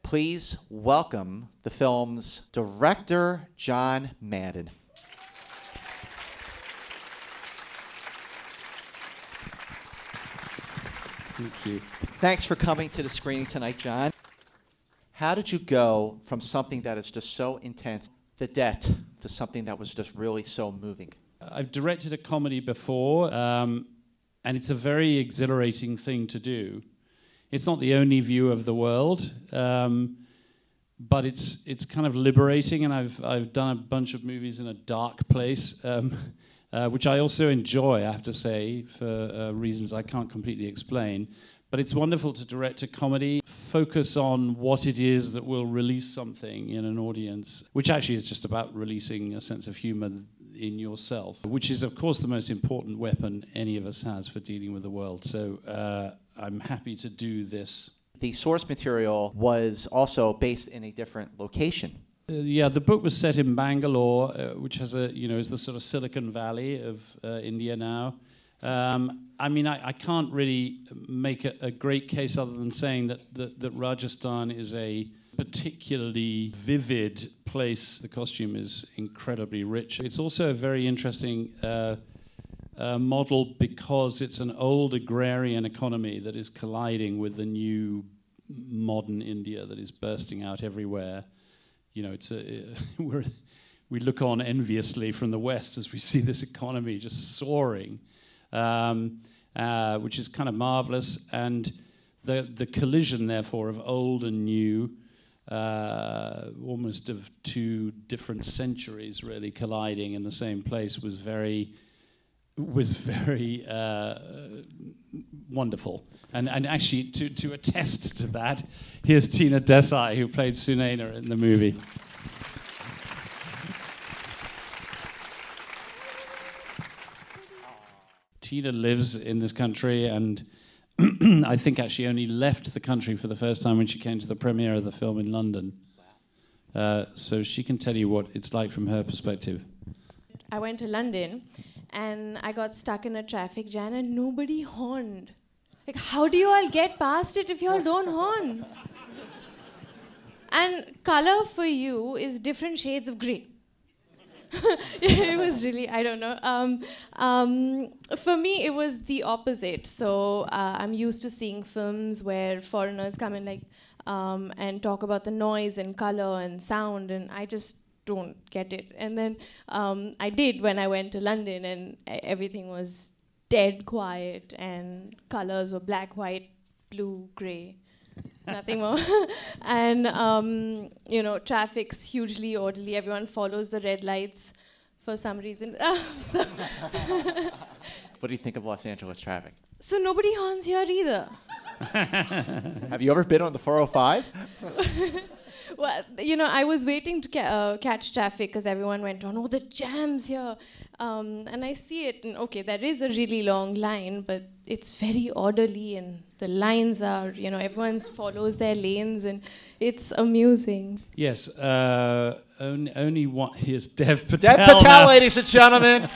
Please welcome the film's director, John Madden. Thank you. Thanks for coming to the screening tonight, John. How did you go from something that is just so intense, the debt, to something that was just really so moving? I've directed a comedy before, and it's a very exhilarating thing to do. It's not the only view of the world, but it's kind of liberating, and I've done a bunch of movies in a dark place, which I also enjoy, I have to say, for reasons I can't completely explain. But it's wonderful to direct a comedy, focus on what it is that will release something in an audience, which actually is just about releasing a sense of humor in yourself, which is, of course, the most important weapon any of us has for dealing with the world. So I'm happy to do this. The source material was also based in a different location. Yeah, the book was set in Bangalore, which has is the sort of Silicon Valley of India now. I mean, I can't really make a great case other than saying that Rajasthan is a particularly vivid place. The costume is incredibly rich. It's also a very interesting model because it's an old agrarian economy that is colliding with the new modern India that is bursting out everywhere. You know, we look on enviously from the West as we see this economy just soaring, which is kind of marvelous. And the collision, therefore, of old and new, almost of two different centuries really colliding in the same place, was very wonderful. And actually, to attest to that, here's Tena Desae, who played Sunena in the movie. Tena lives in this country, and I think actually only left the country for the first time when she came to the premiere of the film in London. So she can tell you what it's like from her perspective. I went to London, and I got stuck in a traffic jam, and nobody horned. Like, how do you all get past it if you all don't horn? And color for you is different shades of grey. It was really, I don't know. For me, it was the opposite. So I'm used to seeing films where foreigners come in and talk about the noise and color and sound, and I just don't get it. And then I did when I went to London, and everything was dead quiet, and colors were black, white, blue, grey, nothing more. And traffic's hugely orderly. Everyone follows the red lights for some reason. What do you think of Los Angeles traffic? So nobody horns here either. Have you ever been on the 405? Well, I was waiting to catch traffic because everyone went on, oh, the jam's here. And I see it, and okay, there is a really long line, but it's very orderly, and the lines are, everyone follows their lanes, and it's amusing. Yes, only one. Here's Dev Patel. Dev Patel, ladies and gentlemen.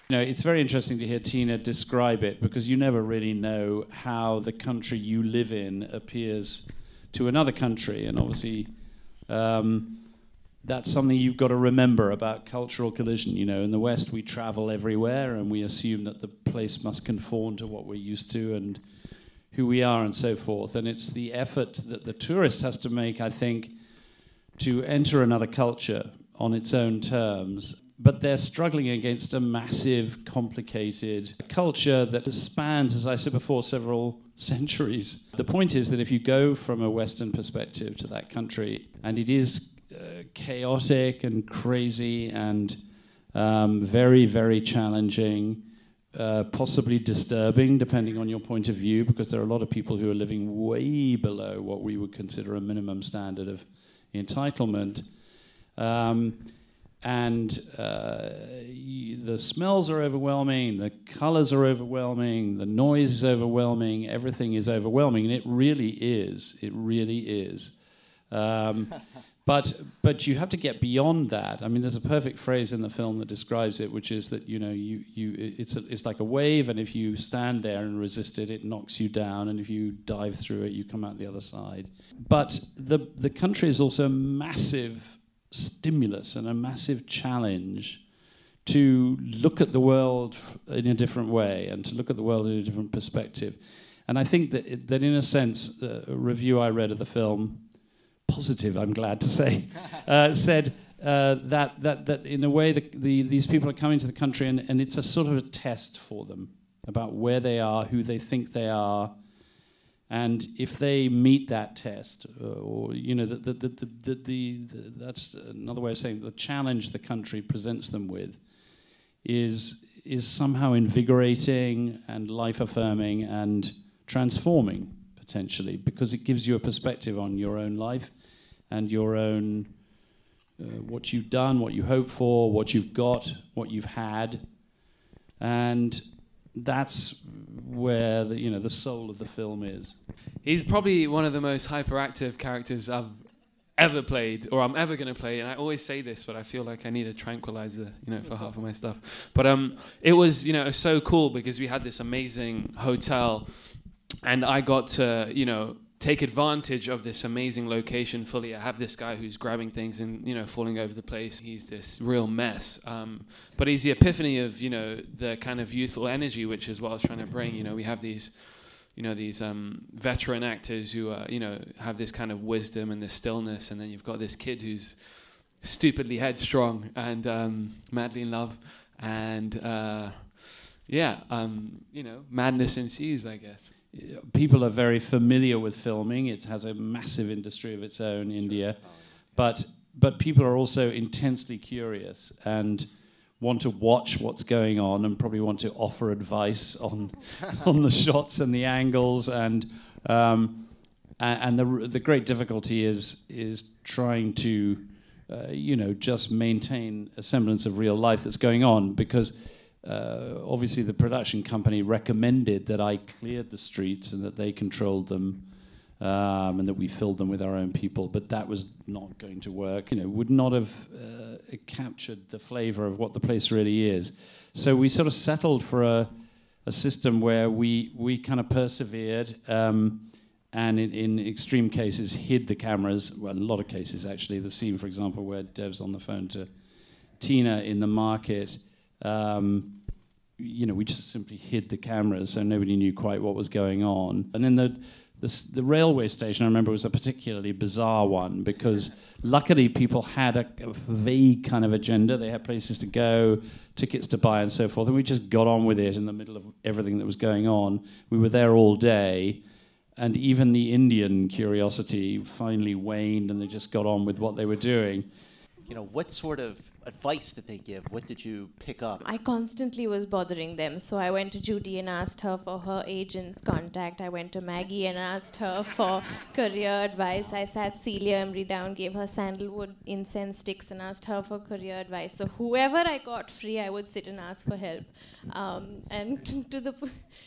It's very interesting to hear Tena describe it, because you never really know how the country you live in appears to another country. And obviously, that's something you've got to remember about cultural collision. In the West, we travel everywhere, and we assume that the place must conform to what we're used to and who we are and so forth. And it's the effort that the tourist has to make, I think, to enter another culture on its own terms. But they're struggling against a massive, complicated culture that spans, as I said before, several centuries. The point is that if you go from a Western perspective to that country, and it is chaotic and crazy and very, very challenging, possibly disturbing, depending on your point of view, because there are a lot of people who are living way below what we would consider a minimum standard of entitlement. And the smells are overwhelming, the colors are overwhelming, the noise is overwhelming, everything is overwhelming, and it really is. It really is. But you have to get beyond that. I mean, there's a perfect phrase in the film that describes it, which is that it's like a wave, and if you stand there and resist it, it knocks you down, and if you dive through it, you come out the other side. But the country is also a massive stimulus and a massive challenge to look at the world in a different way and to look at the world in a different perspective. And I think that in a sense, a review I read of the film, positive, I'm glad to say, said that in a way these people are coming to the country and it's a sort of a test for them about where they are, who they think they are, and if they meet that test, or that's another way of saying the challenge the country presents them with is somehow invigorating and life-affirming and transforming potentially, because it gives you a perspective on your own life and your own what you've done, what you hope for, what you've got, what you've had, and that's where the soul of the film is. He's probably one of the most hyperactive characters I've ever played, or I'm ever going to play, and I always say this, but I feel like I need a tranquilizer, for half of my stuff. But it was, so cool because we had this amazing hotel, and I got to, take advantage of this amazing location fully. I have this guy who's grabbing things and, falling over the place. He's this real mess. But he's the epiphany of, the kind of youthful energy, which is what I was trying to bring. We have these, these veteran actors who, have this kind of wisdom and this stillness. And then you've got this kid who's stupidly headstrong and madly in love. And, madness ensues, I guess. People are very familiar with filming. It has a massive industry of its own, India. But people are also intensely curious and want to watch what's going on and probably want to offer advice on the shots and the angles. And the great difficulty is trying to, just maintain a semblance of real life that's going on, because obviously the production company recommended that I cleared the streets and that they controlled them, and that we filled them with our own people, but that was not going to work. Would not have captured the flavor of what the place really is. So we sort of settled for a system where we kind of persevered, and in extreme cases hid the cameras. Well, in a lot of cases actually. The scene, for example, where Dev's on the phone to Tena in the market. We just simply hid the cameras so nobody knew quite what was going on. And then the railway station, I remember, was a particularly bizarre one, because luckily people had a vague kind of agenda. They had places to go, tickets to buy and so forth, and we just got on with it in the middle of everything that was going on. We were there all day, and even the Indian curiosity finally waned and they just got on with what they were doing. What sort of advice did they give? What did you pick up? I constantly was bothering them. So I went to Judy and asked her for her agent's contact. I went to Maggie and asked her for career advice. I sat Celia Emery down, gave her sandalwood incense sticks and asked her for career advice. So whoever I got free, I would sit and ask for help. And to the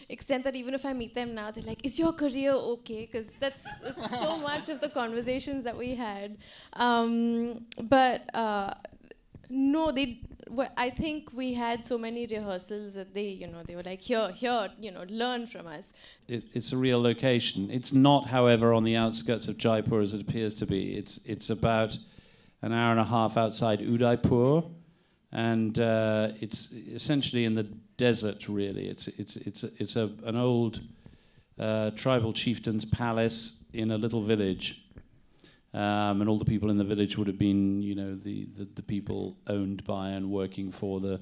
extent that even if I meet them now, they're like, is your career okay? Because that's so much of the conversations that we had. No, I think we had so many rehearsals that they were like, here, learn from us. It's a real location. It's not, however, on the outskirts of Jaipur as it appears to be. It's about an hour and a half outside Udaipur, and it's essentially in the desert. Really, it's an old tribal chieftain's palace in a little village. And all the people in the village would have been, the people owned by and working for the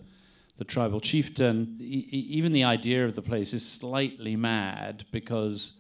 tribal chieftain. Even the idea of the place is slightly mad, because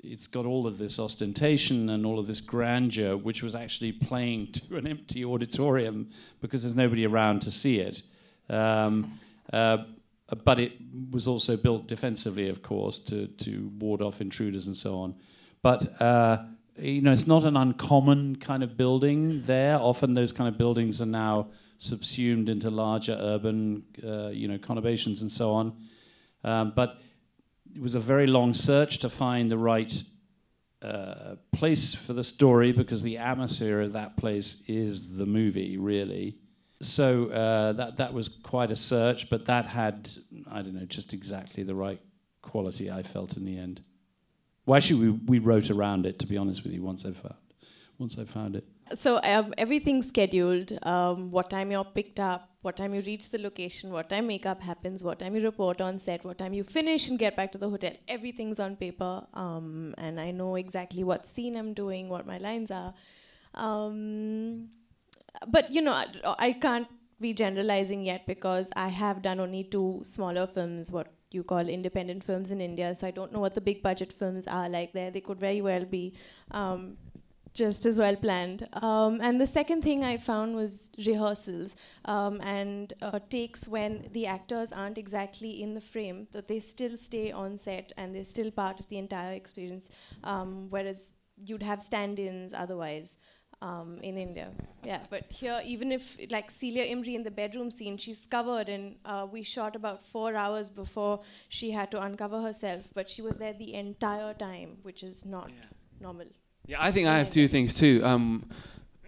it's got all of this ostentation and all of this grandeur, which was actually playing to an empty auditorium because there's nobody around to see it. But it was also built defensively, of course, to ward off intruders and so on. But it's not an uncommon kind of building there. Often those kind of buildings are now subsumed into larger urban, conurbations and so on. But it was a very long search to find the right place for the story because the atmosphere of that place is the movie, really. So that was quite a search, but that had, I don't know, just exactly the right quality I felt in the end. Well, actually, we wrote around it, to be honest with you, once I found it. So everything's scheduled, what time you're picked up, what time you reach the location, what time makeup happens, what time you report on set, what time you finish and get back to the hotel. Everything's on paper, and I know exactly what scene I'm doing, what my lines are. But, you know, I can't be generalizing yet because I have done only 2 smaller films, what you call independent films in India, so I don't know what the big budget films are like there. They could very well be just as well planned. And the second thing I found was rehearsals and takes when the actors aren't exactly in the frame, that they still stay on set and they're still part of the entire experience, whereas you'd have stand-ins otherwise. In India, yeah, but here, even if, like Celia Imrie in the bedroom scene, she's covered, and we shot about 4 hours before she had to uncover herself, but she was there the entire time, which is not normal. Yeah, I think I have 2 things too.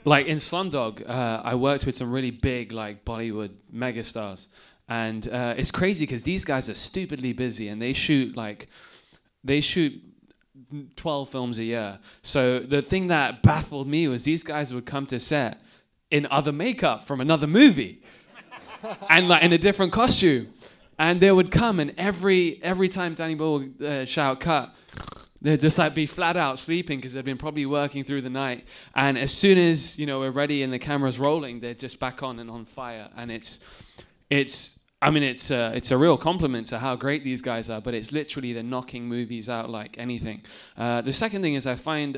Like in Slumdog, I worked with some really big, like Bollywood megastars, and it's crazy because these guys are stupidly busy, and they shoot 12 films a year. So the thing that baffled me was these guys would come to set in other makeup from another movie and like in a different costume, and they would come, and every time Danny Boyle would shout cut, they'd just like be flat out sleeping because they'd been probably working through the night, and as soon as, you know, we're ready and the camera's rolling, they're just back on and on fire. And it's a real compliment to how great these guys are, but it's literally they're knocking movies out like anything. The second thing is I find,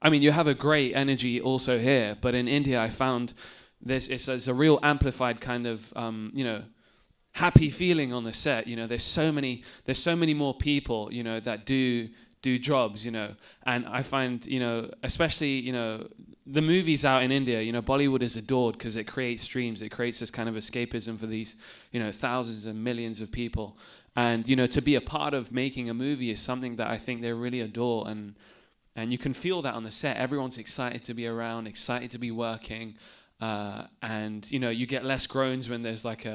you have a great energy also here, but in India I found it's a real amplified kind of, happy feeling on the set. You know, there's so many more people, you know, that do jobs, you know, and I find, you know, especially, you know, the movies out in India, you know, Bollywood is adored because it creates streams. It creates this kind of escapism for these, you know, thousands and millions of people. And, you know, to be a part of making a movie is something that I think they really adore. And you can feel that on the set. Everyone's excited to be around, excited to be working. And, you know, you get less groans when there's like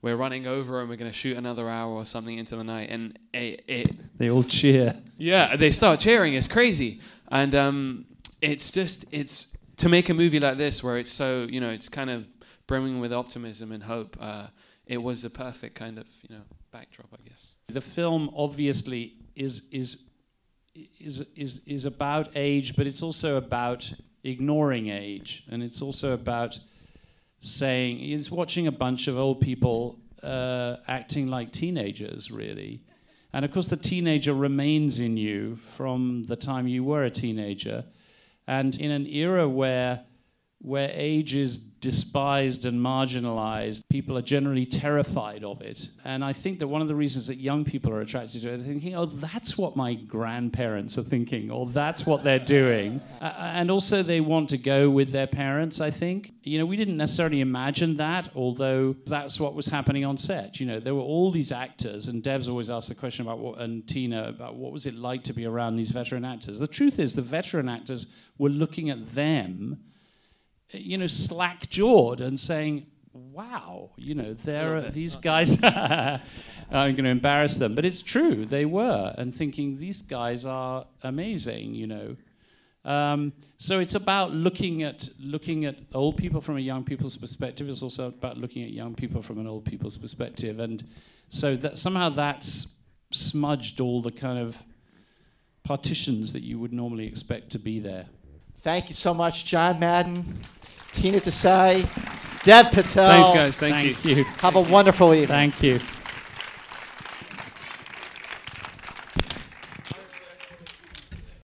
we're running over and we're going to shoot another hour or something into the night. And they all cheer. Yeah, they start cheering. It's crazy. And it's to make a movie like this where it's so, you know, it's kind of brimming with optimism and hope. It was a perfect kind of, you know, backdrop, I guess. The film obviously is about age, but it's also about ignoring age, and it's also about saying it's watching a bunch of old people acting like teenagers, really. And of course, the teenager remains in you from the time you were a teenager. And in an era where age is despised and marginalized, people are generally terrified of it. And I think that one of the reasons that young people are attracted to it, they're thinking, oh, that's what my grandparents are thinking, or that's what they're doing. And also they want to go with their parents, I think. You know, we didn't necessarily imagine that, although that's what was happening on set. You know, there were all these actors, and Dev's always asked the question about and Tena, about what was it like to be around these veteran actors. The truth is the veteran actors were looking at them, you know, slack-jawed and saying, wow, you know, there are these guys. I'm going to embarrass them. But it's true, they were, and thinking, these guys are amazing, you know. So it's about looking at old people from a young people's perspective. It's also about looking at young people from an old people's perspective. And so that somehow that's smudged all the kind of partitions that you would normally expect to be there. Thank you so much, John Madden, Tena Desae, Dev Patel. Thanks, guys. Thank you. Have a wonderful evening. Thank you.